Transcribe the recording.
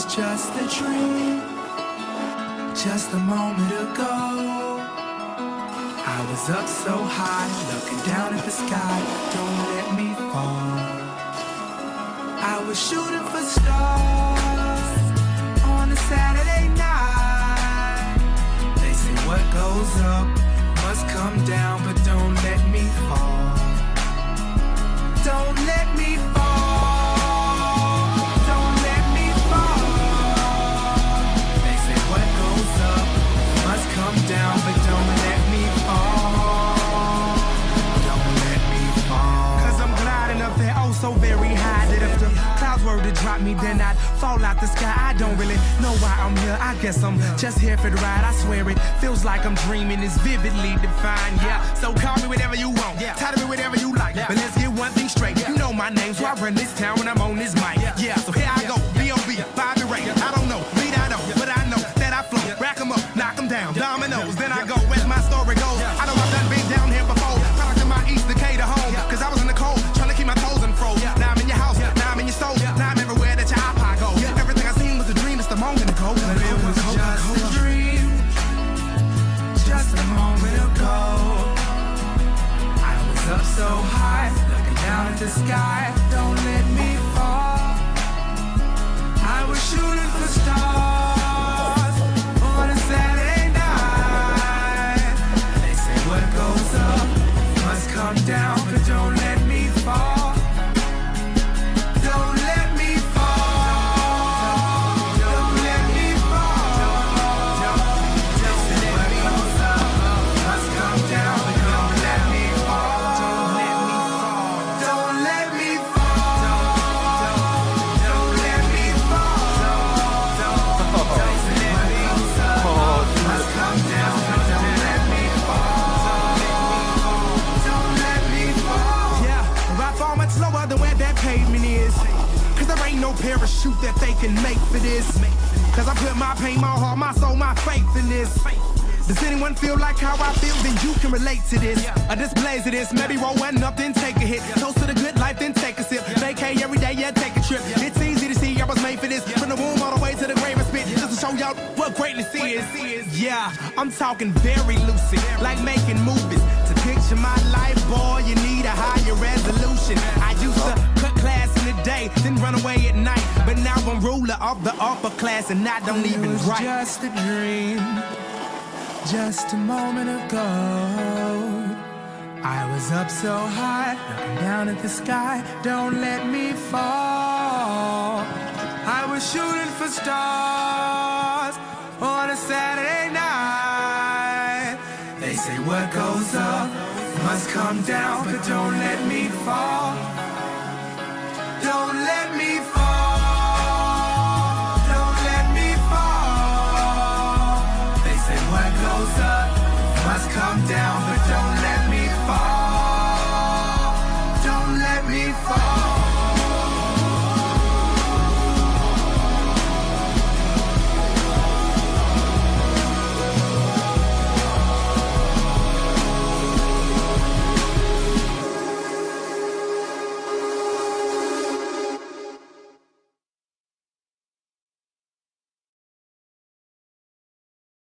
was just a dream, just a moment ago. I was up so high, looking down at the sky. Don't let me fall. I was shooting for stars on a Saturday night. They say what goes up must come down, but don't let me fall. Don't let me fall. Don't let me fall. They say what goes up must come down, but don't let me fall. Don't let me fall. 'Cause I'm gliding up there, oh so very high, that if the clouds were to drop me, then I'd fall out the sky. I don't really know why I'm here. I guess I'm just here for the ride. I swear it feels like I'm dreaming. It's vividly defined, yeah. So call me whatever you want, title me whatever you like, but let's get one thing straight. You know my name, so I run this town when I'm on this mic. Yeah, so here I go, B.O.B., Bobby Ray. I don't know, lead I know, but I know that I flow. Rack 'em up, knock 'em down, dominoes. Then I go, as my story goes. I know I've done been down here before. Product of my East Decatur home, 'cause I was in the cold, trying to keep my toes in froze. Now I'm in your house, now I'm in your soul, now I'm everywhere that your iPod goes. Everything I seen was a dream, it's the moment ago. But it was just a dream, just a moment ago. I was up so high, looking down at the sky. Don't let me fall. I was shooting for stars on a Saturday night. They say what goes up must come down, but don't let me fall. Don't let me fall. Don't let me fall. They say what goes up must come down, but don't let me fall. Don't let me fall. Don't let me fall. They say what goes up must come down, but don't let me fall. Don't let me fall. Yeah, I fall much lower than where that pavement is. 'Cause there ain't no parachute that they can make for this. 'Cause I put my pain, my heart, my soul, my faith in this. Does anyone feel like how I feel? Then you can relate to this. A displays of this, maybe roll one up, then take a hit. Toast to the good life, then take a sip. Vacay every day, yeah, take a trip. It's easy to see I was made for this. From the womb all the way to the grave and spit. Just to show y'all what greatness is. Yeah, I'm talking very lucid, like making movies. To picture my life, boy, you need a higher resolution. I used to cut class in the day, then run away at night. But now I'm ruler of the upper class, and I don't even write. It was just a dream, just a moment ago. I was up so high, looking down at the sky. Don't let me fall. I was shooting for stars on a Saturday night. They say what goes up must come down, but don't let me fall.